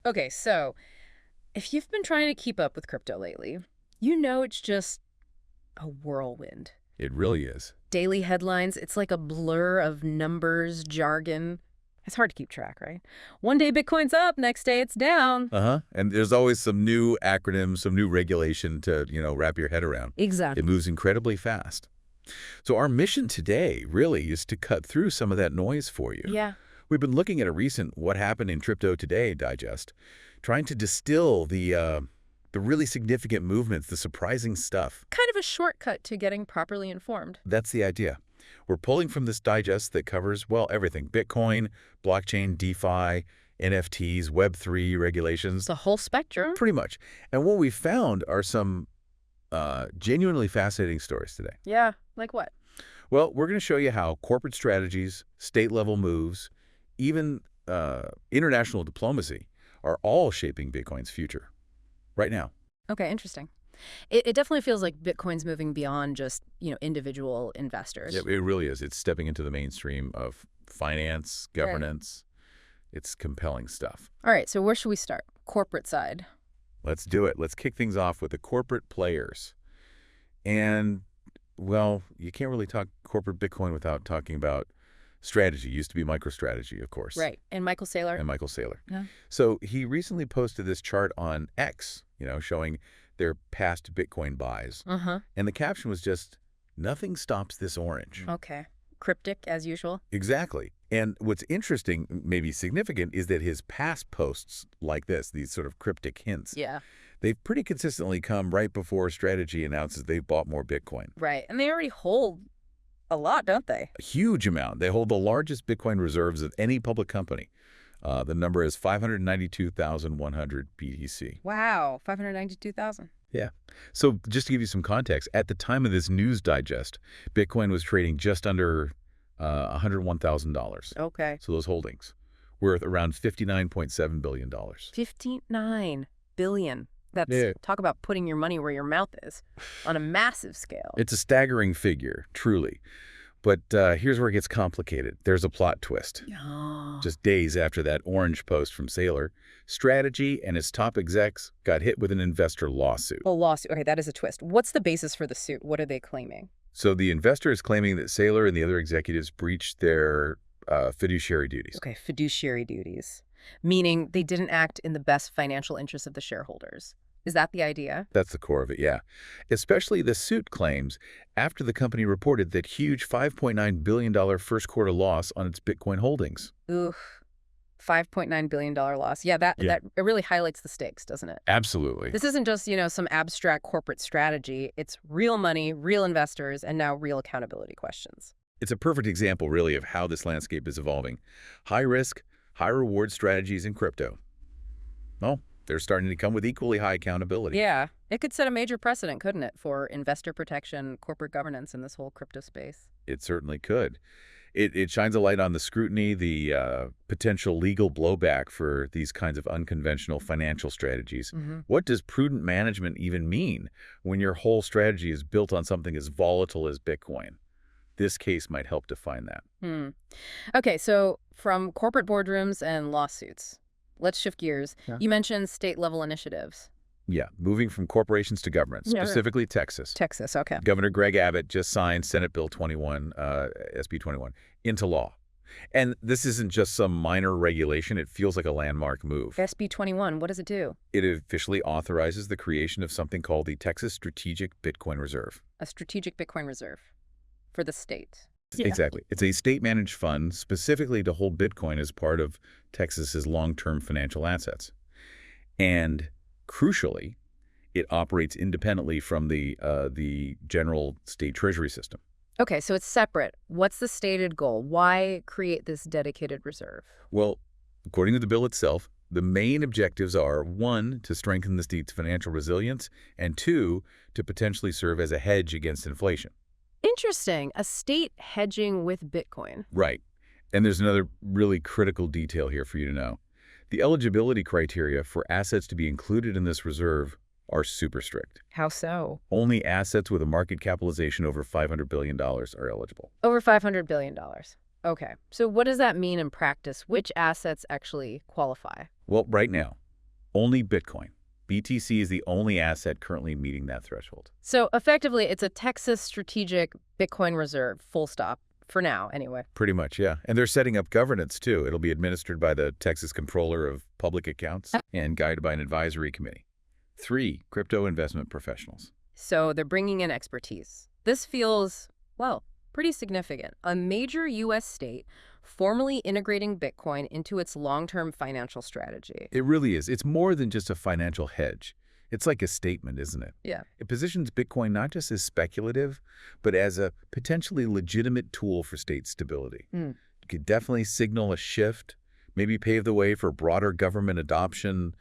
Okay, so if you've been trying to keep up with crypto lately, you know it's just a whirlwind. It really is. Daily headlines, it's like a blur of numbers, jargon. It's hard to keep track, right? One day Bitcoin's up, next day it's down. Uh-huh. And there's always some new acronyms, some new regulation to, wrap your head around. It Exactly. moves incredibly fast. So our mission today really is to cut through some of that noise for you. Yeah. We've been looking at a recent What Happened in Crypto Today digest, trying to distill the really significant movements, the surprising stuff. Kind of a shortcut to getting properly informed. That's the idea. We're pulling from this digest that covers, well, everything. Bitcoin, blockchain, DeFi, NFTs, Web3 regulations, The whole spectrum. pretty much. And what we found are some genuinely fascinating stories today. Yeah, like what? Well, we're going to show you how corporate strategies, state-level moves, even international diplomacy are all shaping Bitcoin's future right now. Okay, interesting. It definitely feels like Bitcoin's moving beyond just, individual investors. Yeah, it really is. It's stepping into the mainstream of finance, Right. governance. It's compelling stuff. All right, so where should we start? Corporate side. Let's do it. Let's kick things off with the corporate players. And, well, you can't really talk corporate Bitcoin without talking about strategy. Used to be MicroStrategy, of course. Right. And Michael Saylor. And Michael Saylor. Yeah. So he recently posted this chart on X, showing their past Bitcoin buys. Uh-huh. And the caption was just, "Nothing stops this orange." Okay. Cryptic, as usual. Exactly. And what's interesting, maybe significant, is that his past posts like this, these sort of cryptic hints, Yeah. they've pretty consistently come right before Strategy announces they've bought more Bitcoin. Right. And they already hold a lot, don't they? A huge amount. They hold the largest Bitcoin reserves of any public company. The number is 592,100 BTC. Wow. 592,000. Yeah. So just to give you some context, at the time of this news digest, Bitcoin was trading just under $101,000. Okay. So those holdings worth around $59.7 billion. 59 billion. That's Yeah. talk about putting your money where your mouth is on a massive scale. It's a staggering figure, truly. But here's where it gets complicated. There's a plot twist. Oh. Just days after that orange post from Saylor, Strategy and its top execs got hit with an investor lawsuit. A lawsuit. Okay, that is a twist. What's the basis for the suit? What are they claiming? So the investor is claiming that Saylor and the other executives breached their fiduciary duties. Okay, fiduciary duties, meaning they didn't act in the best financial interest of the shareholders. Is that the idea? That's the core of it, yeah. Especially the suit claims after the company reported that huge $5.9 billion first quarter loss on its Bitcoin holdings. Oof. $5.9 billion loss. Yeah, that it really highlights the stakes, doesn't it? Absolutely. This isn't just, some abstract corporate strategy. It's real money, real investors, and now real accountability questions. It's a perfect example, really, of how this landscape is evolving. High risk, high reward strategies in crypto. Well, they're starting to come with equally high accountability. Yeah, it could set a major precedent, couldn't it, for investor protection, corporate governance in this whole crypto space? It certainly could. It shines a light on the scrutiny, the potential legal blowback for these kinds of unconventional financial strategies. Mm-hmm. What does prudent management even mean when your whole strategy is built on something as volatile as Bitcoin? This case might help define that. Okay, so from corporate boardrooms and lawsuits, let's shift gears. Yeah. You mentioned state-level initiatives. Yeah, moving from corporations to governments, Yeah, right. specifically Texas. Texas, okay. Governor Greg Abbott just signed Senate Bill 21, SB 21, into law. And this isn't just some minor regulation. It feels like a landmark move. SB 21, what does it do? It officially authorizes the creation of something called the Texas Strategic Bitcoin Reserve. A strategic Bitcoin reserve for the state. Exactly. It's a state-managed fund specifically to hold Bitcoin as part of Texas's long-term financial assets. And crucially, it operates independently from the general state treasury system. Okay, so it's separate. What's the stated goal? Why create this dedicated reserve? Well, according to the bill itself, the main objectives are, 1, to strengthen the state's financial resilience, and 2, to potentially serve as a hedge against inflation. Interesting. A state hedging with Bitcoin. Right. And there's another really critical detail here for you to know. The eligibility criteria for assets to be included in this reserve are super strict. How so? Only assets with a market capitalization over $500 billion are eligible. Over $500 billion. Okay. So what does that mean in practice? Which assets actually qualify? Well, right now, Only Bitcoin. BTC is the only asset currently meeting that threshold. So effectively, it's a Texas strategic Bitcoin reserve, full stop, for now anyway. Pretty much, yeah. And they're setting up governance, too. It'll be administered by the Texas Comptroller of Public Accounts and guided by an advisory committee. 3 crypto investment professionals. So they're bringing in expertise. This feels, well, pretty significant. A major U.S. state formally integrating Bitcoin into its long-term financial strategy. It really is. It's more than just a financial hedge. It's like a statement, isn't it? Yeah. It positions Bitcoin not just as speculative, but as a potentially legitimate tool for state stability. It could definitely signal a shift, maybe pave the way for broader government adoption,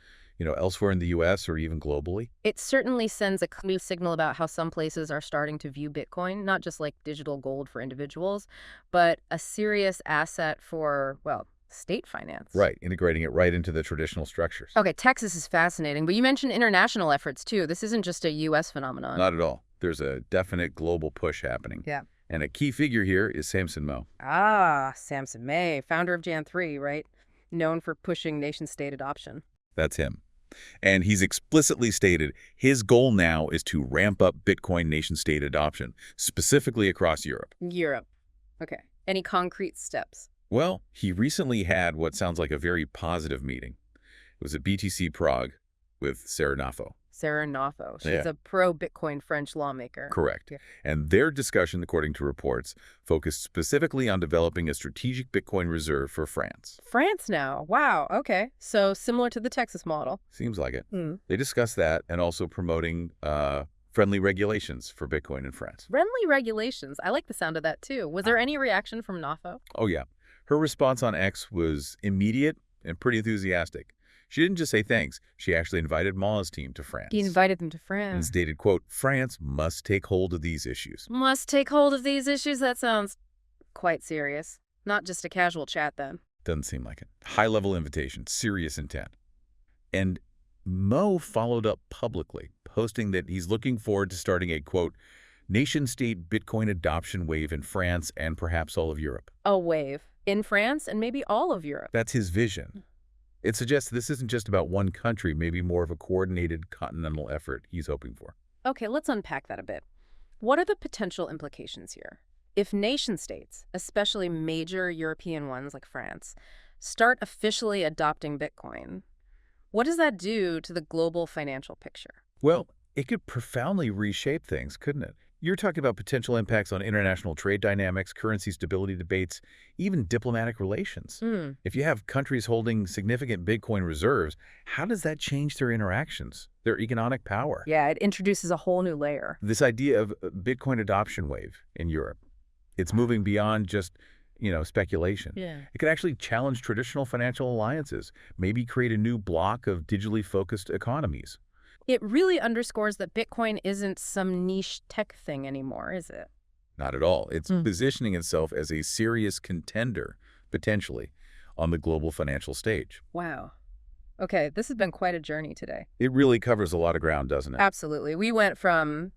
elsewhere in the U.S. or even globally. It certainly sends a clear signal about how some places are starting to view Bitcoin, not just like digital gold for individuals, but a serious asset for, well, state finance. Right, integrating it right into the traditional structures. Okay, Texas is fascinating, but you mentioned international efforts too. This isn't just a U.S. phenomenon. Not at all. There's a definite global push happening. Yeah. And a key figure here is Samson Mow. Ah, Samson May, founder of Jan3, right? Known for pushing nation-state adoption. That's him. And he's explicitly stated his goal now is to ramp up Bitcoin nation-state adoption, specifically across Europe. Europe. Okay. Any concrete steps? Well, he recently had what sounds like a very positive meeting. It was at BTC Prague with Sarah Nafo. Sarah Nafo. She's a pro-Bitcoin French lawmaker. Correct. Yeah. And their discussion, according to reports, focused specifically on developing a strategic Bitcoin reserve for France. France now. Wow. Okay. So similar to the Texas model. Seems like it. They discussed that and also promoting friendly regulations for Bitcoin in France. Friendly regulations. I like the sound of that, too. Was there any reaction from Nafo? Oh, yeah. Her response on X was immediate and pretty enthusiastic. She didn't just say thanks. She actually invited Ma's team to France. He invited them to And France. stated, quote, France must take hold of these issues. Must take hold of these issues? That sounds quite serious. Not just a casual chat, then. Doesn't seem like it. High-level invitation, serious intent. And Mo followed up publicly, posting that he's looking forward to starting a, quote, nation-state Bitcoin adoption wave in France and perhaps all of Europe. A wave. In France and maybe all of Europe. That's his vision. It suggests this isn't just about one country, maybe more of a coordinated continental effort he's hoping for. Okay, let's unpack that a bit. What are the potential implications here? If nation-states, especially major European ones like France, start officially adopting Bitcoin, what does that do to the global financial picture? Well, it could profoundly reshape things, couldn't it? You're talking about potential impacts on international trade dynamics, currency stability debates, even diplomatic relations. If you have countries holding significant Bitcoin reserves, how does that change their interactions, their economic power? Yeah, it introduces a whole new layer. This idea of Bitcoin adoption wave in Europe, it's moving beyond just, speculation. Yeah. It could actually challenge traditional financial alliances, maybe create a new block of digitally focused economies. It really underscores that Bitcoin isn't some niche tech thing anymore, is it? Not at all. It's positioning itself as a serious contender, potentially, on the global financial stage. Wow. Okay, this has been quite a journey today. It really covers a lot of ground, doesn't it? Absolutely. We went from,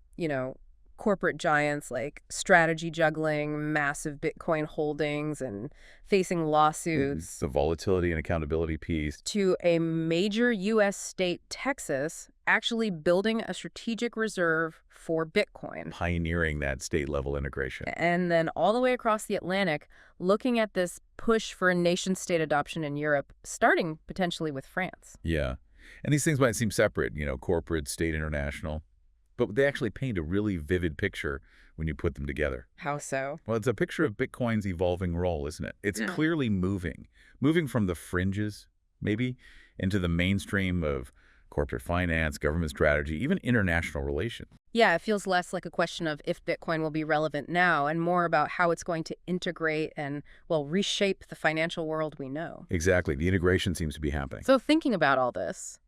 corporate giants like strategy juggling, massive Bitcoin holdings, and facing lawsuits. The volatility and accountability piece. To a major U.S. state, Texas, actually building a strategic reserve for Bitcoin. Pioneering that state-level integration. And then all the way across the Atlantic, looking at this push for nation-state adoption in Europe, starting potentially with France. Yeah. And these things might seem separate, corporate, state, international. But they actually paint a really vivid picture when you put them together. How so? Well, it's a picture of Bitcoin's evolving role, isn't it? It's clearly moving from the fringes, maybe, into the mainstream of corporate finance, government strategy, even international relations. Yeah, it feels less like a question of if Bitcoin will be relevant now and more about how it's going to integrate and, reshape the financial world we know. Exactly. The integration seems to be happening. So thinking about all this,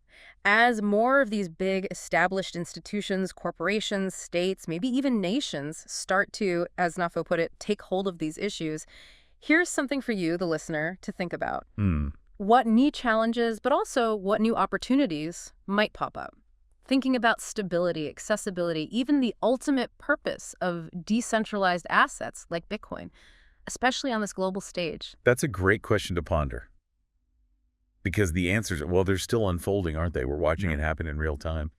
as more of these big established institutions, corporations, states, maybe even nations start to, as Nafo put it, take hold of these issues, here's something for you, the listener, to think about. What new challenges, but also what new opportunities might pop up? Thinking about stability, accessibility, even the ultimate purpose of decentralized assets like Bitcoin, especially on this global stage. That's a great question to ponder. Because the answers, well, they're still unfolding, aren't they? We're watching Yeah. it happen in real time.